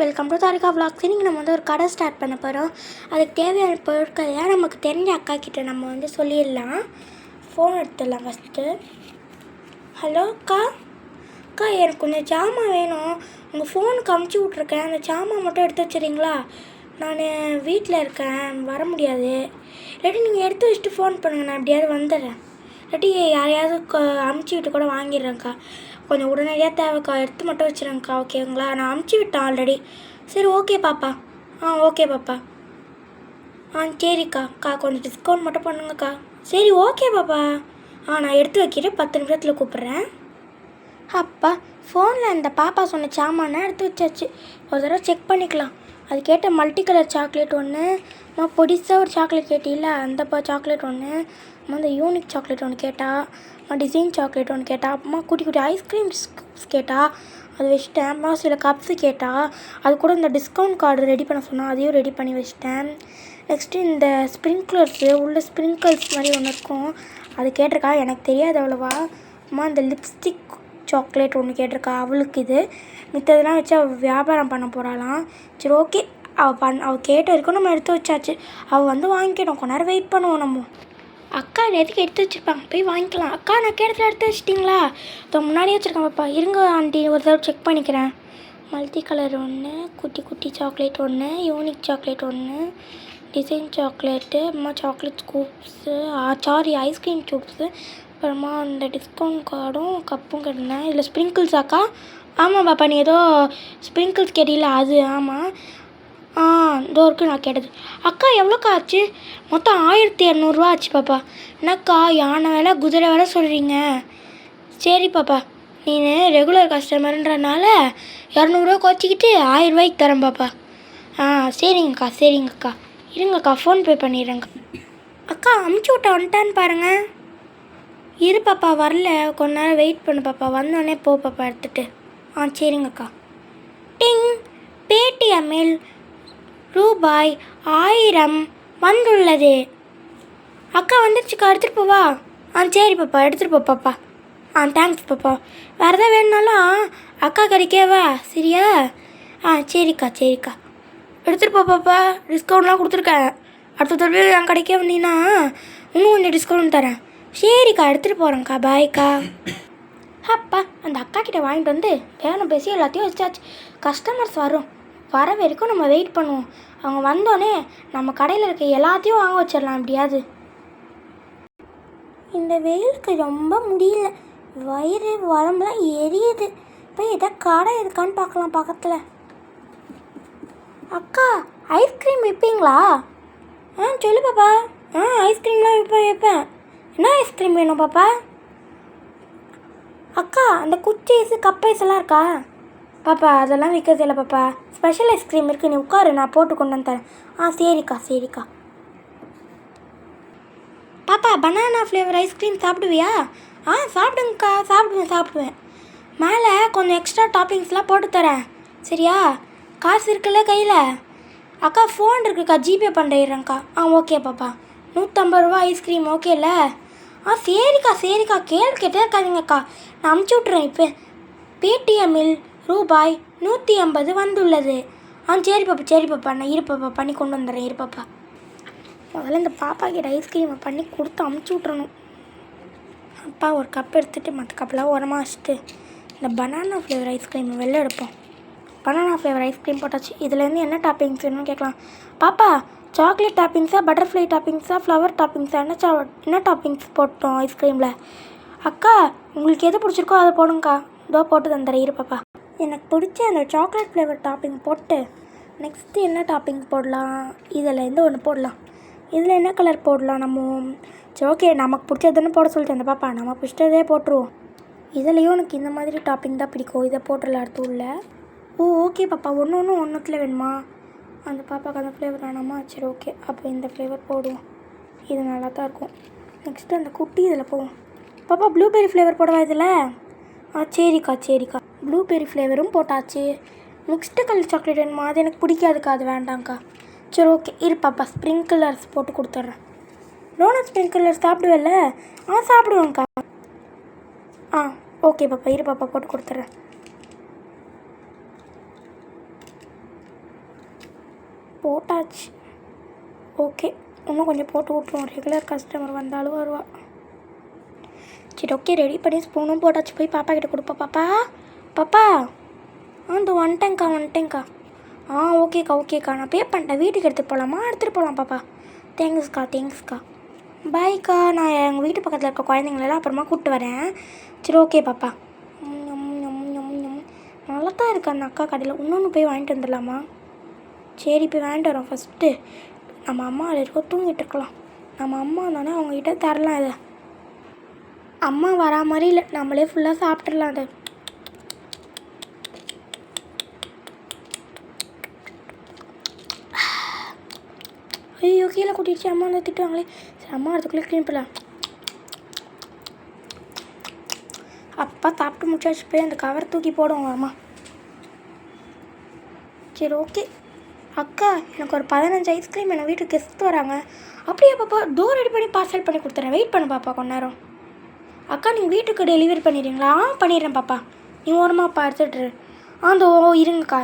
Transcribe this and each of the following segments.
Welcome to Tharika vlogs. இன்றைக்கி நம்ம ஒரு கடை ஸ்டார்ட் பண்ண போகிறோம். அதுக்கு தேவையான பொருட்கள்லாம் நமக்கு தெரிஞ்ச அக்கா கிட்டே நம்ம சொல்லிடலாம். ஃபோன் எடுத்துடலாம் ஃபஸ்ட்டு. ஹலோ அக்கா, அக்கா எனக்கு கொஞ்சம் ஜாமான் வேணும். உங்கள் ஃபோனுக்கு அமுச்சு விட்ருக்கேன், அந்த ஜாமான் மட்டும் எடுத்து வச்சுறீங்களா? நான் வீட்டில் இருக்கேன், வர முடியாது. இல்லாட்டி நீங்கள் எடுத்து வச்சுட்டு ஃபோன் பண்ணுங்கள், நான் எப்படியாவது வந்துடுறேன். இல்லாட்டி யாரையாவது அமுச்சு விட்டு கூட வாங்கிடுறேங்க்கா. கொஞ்சம் உடனடியாக தேவைக்கா, எடுத்து மட்டும் வச்சுருங்கக்கா. ஓகேங்களா? நான் அமுச்சு விட்டேன் ஆல்ரெடி. சரி ஓகே பாப்பா. ஓகே பாப்பா. சரிக்கா. கொஞ்சம் டிஸ்கவுண்ட் மட்டும் பண்ணுங்கக்கா. சரி ஓகே பாப்பா. நான் எடுத்து வைக்கிறேன், 10 நிமிஷத்தில் கூப்பிட்றேன். அப்பா, ஃபோனில் இந்த பாப்பா சொன்ன சாமானை எடுத்து வச்சாச்சு. ஒரு தடவை செக் பண்ணிக்கலாம். அது கேட்ட மல்டி கலர் சாக்லேட் ஒன்று, பொடிசாக ஒரு சாக்லேட் கேட்டில்ல அந்த சாக்லேட் ஒன்று, இந்த யூனிக் சாக்லேட் ஒன்று கேட்டா, டிசைன் சாக்லேட் ஒன்று கேட்டா, அப்புறமா குட்டி குட்டி ஐஸ்கிரீம்ஸ் கேட்டா, அது வச்சுட்டேன். அப்புறமா சில கப்ஸு கேட்டா, அது கூட இந்த டிஸ்கவுண்ட் கார்டு ரெடி பண்ண சொன்னால் அதையும் ரெடி பண்ணி வச்சுட்டேன். நெக்ஸ்ட்டு இந்த ஸ்ப்ரிங்க்லர்ஸு உள்ள ஸ்ப்ரிங்கிள்ஸ் மாதிரி ஒன்று இருக்கும், அது கேட்டிருக்கா. எனக்கு தெரியாது அவ்வளோவா. அம்மா இந்த லிப்ஸ்டிக் சாக்லேட் ஒன்று கேட்டிருக்கா, அவளுக்கு இது. மித்ததெல்லாம் வச்சு அவள் வியாபாரம் பண்ண போகிறாளாம். சரி ஓகே, அவள் கேட்ட வரைக்கும் நம்ம எடுத்து வச்சாச்சு. அவள் வாங்கிக்கணும். கொஞ்ச நேரம் வெயிட் பண்ணுவோம் நம்ம. அக்கா நேற்றுக்கு எடுத்து வச்சுருப்பாங்க, போய் வாங்கிக்கலாம். அக்கா நான் கேட்டத்தில் எடுத்து வச்சிட்டிங்களா? முன்னாடியே வச்சுருக்கேன் பாப்பா. இருங்க ஆண்டி, ஒரு தடவை செக் பண்ணிக்கிறேன். மல்டி கலர் ஒன்று, குட்டி குட்டி சாக்லேட் ஒன்று, யூனிக் சாக்லேட் ஒன்று, டிசைன் சாக்லேட்டு, அம்மா சாக்லேட் ஸ்கூப்ஸு, ஐஸ்கிரீம் ஸ்கூப்ஸு, அப்புறமா இந்த டிஸ்கவுண்ட் கார்டும் கப்பும் கேட்டிருந்தேன். இதில் ஸ்ப்ரிங்கிள்ஸாக்கா? ஆமாம் பாப்பா, நீ ஏதோ ஸ்ப்ரிங்கிள்ஸ் கேட்டில அது. ஆமாம், இதோ இருக்குது நான் கேட்டது. அக்கா எவ்வளோக்கா ஆச்சு? மொத்தம் 1200 ஆச்சு பாப்பா. என்னக்கா யானை வேலை குதிரை வேலை சொல்கிறீங்க? சரி பாப்பா, நீ ரெகுலர் கஸ்டமருன்றனால 200 குறைச்சிக்கிட்டு 1000 தரேன் பாப்பா. சரிங்கக்கா சரிங்கக்கா. இருங்கக்கா, ஃபோன்பே பண்ணிடுறேங்க்கா. அக்கா அமுச்சு விட்ட வந்துட்டான்னு பாருங்கள். இரு பாப்பா, வரல, கொஞ்ச நேரம் வெயிட் பண்ணு பாப்பா. வந்தோடனே போ பாப்பா எடுத்துகிட்டு. சரிங்கக்கா. டிங், பேடிஎம்மில் ரூபாய் 1000 வந்துள்ளது. அக்கா வந்துடுச்சுக்கா, எடுத்துகிட்டு போவா? சரி பாப்பா, எடுத்துகிட்டு போ பாப்பா. தேங்க்ஸ் பாப்பா. வேறு எதாவது வேணுனாலும் அக்கா கிடைக்கவா? சரியா? சரிக்கா சரிக்கா. எடுத்துகிட்டு போ பாப்பா, டிஸ்கவுண்ட்லாம் கொடுத்துருக்கேன். அடுத்த தடவை என் கடைக்கே வந்தீங்கன்னா இன்னும் கொஞ்சம் டிஸ்கவுண்ட் தரேன். சரிக்கா, எடுத்துகிட்டு போகிறேங்க்கா. பாய்க்கா. அப்பா, அந்த அக்கா கிட்டே வாங்கிட்டு வந்து வேணும் பேசி எல்லாத்தையும் வச்சாச்சு. கஸ்டமர்ஸ் வர வரைக்கும் நம்ம வெயிட் பண்ணுவோம். அவங்க வந்தோடனே நம்ம கடையில் இருக்க எல்லாத்தையும் வாங்க வச்சிடலாம் எப்படியாவது. இந்த வெயிலுக்கு ரொம்ப முடியல, வயிறு உடம்புலாம் எரியுது. போய் எதாவது கடை இருக்கான்னு பார்க்கலாம் பக்கத்தில். அக்கா, ஐஸ்கிரீம் விற்பீங்களா? சொல்லு பாப்பா. ஐஸ்கிரீம்லாம் விற்பேன். என்ன ஐஸ்கிரீம் வேணும் பாப்பா? அக்கா, அந்த குச்சீஸு கப்பைஸ் எல்லாம் இருக்கா? பாப்பா அதெல்லாம் விற்கிறது இல்லை பாப்பா. ஸ்பெஷல் ஐஸ்கிரீம் இருக்குது, நீ உட்காரு, நான் போட்டு கொண்டு வந்து தரேன். சரிக்கா சரிக்கா. பாப்பா, பனானா ஃப்ளேவர் ஐஸ்கிரீம் சாப்பிடுவியா? சாப்பிடுங்கக்கா. சாப்பிடுவேன். மேலே கொஞ்சம் எக்ஸ்ட்ரா டாப்பிங்ஸ்லாம் போட்டு தரேன், சரியா? காசு இருக்குல்ல கையில்? அக்கா ஃபோன் இருக்குக்கா, ஜிபே பண்ணிடுறேங்க்கா. ஓகே பாப்பா. 150 ரூபா ஐஸ்கிரீம் ஓகேல? சரிக்கா. கேள்வி கேட்டே இருக்காதீங்கக்கா, நான் அமுச்சு விட்றேன் இப்போ. பேடிஎம்மில் ரூபாய் 150 வந்துள்ளது. சரி பாப்பா. நான் இருப்பாப்பா, பண்ணி கொண்டு வந்துடுறேன். இருப்பாப்பா. முதல்ல இந்த பாப்பா கிட்ட ஐஸ்கிரீமை பண்ணி கொடுத்து அமுச்சு விட்றணும். அப்பா ஒரு கப் எடுத்துகிட்டு மற்ற கப்பெலாம் உரமாக வச்சுட்டு இந்த பனானா ஃப்ளேவர் ஐஸ்கிரீம் வெளில எடுப்போம். பனானா ஃப்ளேவர் ஐஸ்கிரீம் போட்டாச்சு. இதுலேருந்து என்ன டாப்பிங்ஸ் வேணும்னு கேட்கலாம். பாப்பா, சாக்லேட் டாப்பிங்ஸா, பட்டர்ஃப்ளை டாப்பிங்ஸா, ஃப்ளவர் டாப்பிங்ஸா, என்ன டாப்பிங்ஸ் போட்டோம் ஐஸ்கிரீமில்? அக்கா உங்களுக்கு எது பிடிச்சிருக்கோ அதை போடுங்கக்கா. இதோ போட்டு தந்துடுறேன். இருப்பாப்பா. எனக்கு பிடிச்ச அந்த சாக்லேட் ஃப்ளேவர் டாப்பிங் போட்டு நெக்ஸ்ட்டு என்ன டாப்பிங் போடலாம்? இதில் ஒன்று போடலாம். இதில் என்ன கலர் போடலாம் நம்ம? சரி ஓகே, நமக்கு பிடிச்சதுன்னு போட சொல்லிட்டு அந்த பாப்பா, நம்ம பிடிச்சதே போட்டுருவோம். இதுலேயும் எனக்கு இந்த மாதிரி டாப்பிங் தான் பிடிக்கும், இதை போட்டுடலாம் அடுத்து உள்ள. ஓகே பாப்பா. ஒன்றுத்தில் வேணுமா? அந்த பாப்பாவுக்கு அந்த ஃப்ளேவர் வேணாமா? சரி ஓகே, அப்போ இந்த ஃப்ளேவர் போடுவோம். இது நல்லா தான் இருக்கும். நெக்ஸ்ட்டு அந்த குட்டி இதில் போவோம். பாப்பா, ப்ளூபெர்ரி ஃப்ளேவர் போடவா இதில்? சரிக்கா. ப்ளூபெர்ரி ஃப்ளேவரும் போட்டாச்சு. மிக்ஸ்டு கலர் சாக்லேட் வேணுமா? அது எனக்கு பிடிக்காதுக்கா, அது வேண்டாங்க்கா. சரி ஓகே, இருப்பாப்பா, ஸ்ப்ரிங்கிளர்ஸ் போட்டு கொடுத்துட்றேன். டோனட் ஸ்ப்ரிங்கிளர் சாப்பிடுவேல்ல? சாப்பிடுவேங்க்கா. ஓகே பாப்பா, இரு பாப்பா, போட்டு கொடுத்துட்றேன். போட்டாச்சு. ஓகே, இன்னும் கொஞ்சம் போட்டு விட்ருவோம். ரெகுலர் கஸ்டமர் வந்தாலும் வருவா. சரி ஓகே, ரெடி பண்ணி ஸ்பூனும் போட்டாச்சு. போய் பாப்பா கிட்ட கொடுப்பா. பாப்பா பாப்பா இது வந்துட்டேங்க்கா. ஓகேக்கா நான் பே பண்ணிட்டேன். வீட்டுக்கு எடுத்துகிட்டு போகலாமா? எடுத்துகிட்டு போகலாம் பாப்பா. தேங்க்ஸ்க்கா. பாய்க்கா. நான் எங்கள் வீட்டு பக்கத்தில் இருக்க குழந்தைங்களெல்லாம் அப்புறமா கூப்பிட்டு வரேன். சரி ஓகே பாப்பா. நல்லா தான் இருக்குது அந்த அக்கா கடையில். இன்னொன்று போய் வாங்கிட்டு வந்துடலாமா? சரி போய் வாங்கிட்டு வரோம். ஃபஸ்ட்டு நம்ம அம்மா அதில் இருக்க தூங்கிட்டு இருக்கலாம். நம்ம அம்மா தானே, அவங்ககிட்ட தரலாம். இதை அம்மா வரா மாதிரி இல்லை, நம்மளே ஃபுல்லாக சாப்பிட்றலாம். அதை ஐயோ கீழே கூட்டிடுச்சு. அம்மா வந்து திட்டுவாங்களே. சரி அம்மா அதுக்குள்ளே க்ளீன் பண்ணலாம். அப்பா சாப்பிட்டு முடிச்சாச்சு. போய் அந்த கவர் தூக்கி போடுவோம் அம்மா. சரி ஓகே. அக்கா எனக்கு ஒரு 15 ஐஸ்கிரீம் என்னை வீட்டுக்கு கெஸ்ட் வராங்க. அப்படியே பாப்பா டோர் ரெடி பண்ணி பார்சல் பண்ணி கொடுத்துறேன். வெயிட் பண்ணு பாப்பா கொஞ்ச நேரம். அக்கா நீங்கள் வீட்டுக்கு டெலிவரி பண்ணிடுறீங்களா? பண்ணிடுறேன் பாப்பா. நீ ஓரமாக பார்த்துட்ரு. இருங்கக்கா.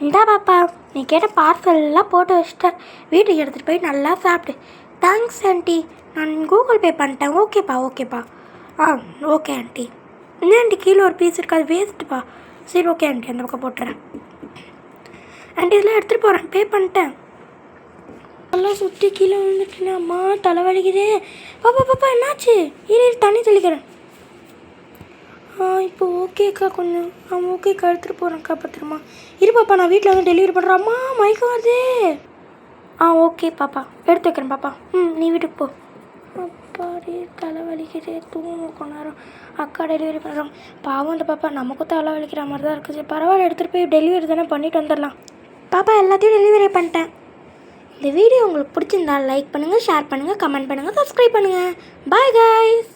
இந்தா பாப்பா, நீ கேட்ட பார்சல்லாம் போட்டு வச்சிட்டேன். வீட்டுக்கு எடுத்துகிட்டு போய் நல்லா சாப்பிடு. Thanks aunty. நான் கூகுள் பே பண்ணிட்டேன். ஓகேப்பா. Okay aunty. என்ன ஆண்டி கீழே ஒரு பீஸ் இருக்குது, அது வேஸ்ட்டுப்பா. சரி ஓகே ஆண்டி, அந்த பக்கம் போட்டுறேன். ஆண்டி இதெல்லாம் எடுத்துகிட்டு போகிறேன். பே பண்ணிட்டேன். நல்லா சுற்றி கீழே விழுந்துட்டேன். அம்மா தலை வலிக்குது. பாப்பா என்னாச்சு? தண்ணி தெளிக்கிறேன். இப்போ ஓகேக்கா. கொஞ்சம் ஓகேக்கா, எடுத்துகிட்டு போகிறேன்க்கா. பத்திரமா இரு பாப்பா. நான் வீட்டில் வந்து டெலிவரி பண்ணுறேன். அம்மா மயக்கம் வருது. ஓகே பாப்பா, எடுத்து வைக்கிறேன் பாப்பா. நீ வீட்டுக்கு போ. அப்பாடி தலை வலிக்குது. தூங்க கொஞ்ச நேரம். அக்கா டெலிவரி பண்ணுறோம். பாவம் இந்த பாப்பா, நமக்கும் தலை வலிக்கிற மாதிரி தான் இருக்குது. பரவாயில்ல, எடுத்துகிட்டு போய் டெலிவரி தானே பண்ணிட்டு வந்துடலாம். பாப்பா எல்லாத்தையும் டெலிவரி பண்ணிட்டேன். இந்த வீடியோ உங்களுக்கு பிடிச்சிருந்தா லைக் பண்ணுங்கள், ஷேர் பண்ணுங்கள், கமெண்ட் பண்ணுங்கள், சப்ஸ்கிரைப் பண்ணுங்கள். Bye guys.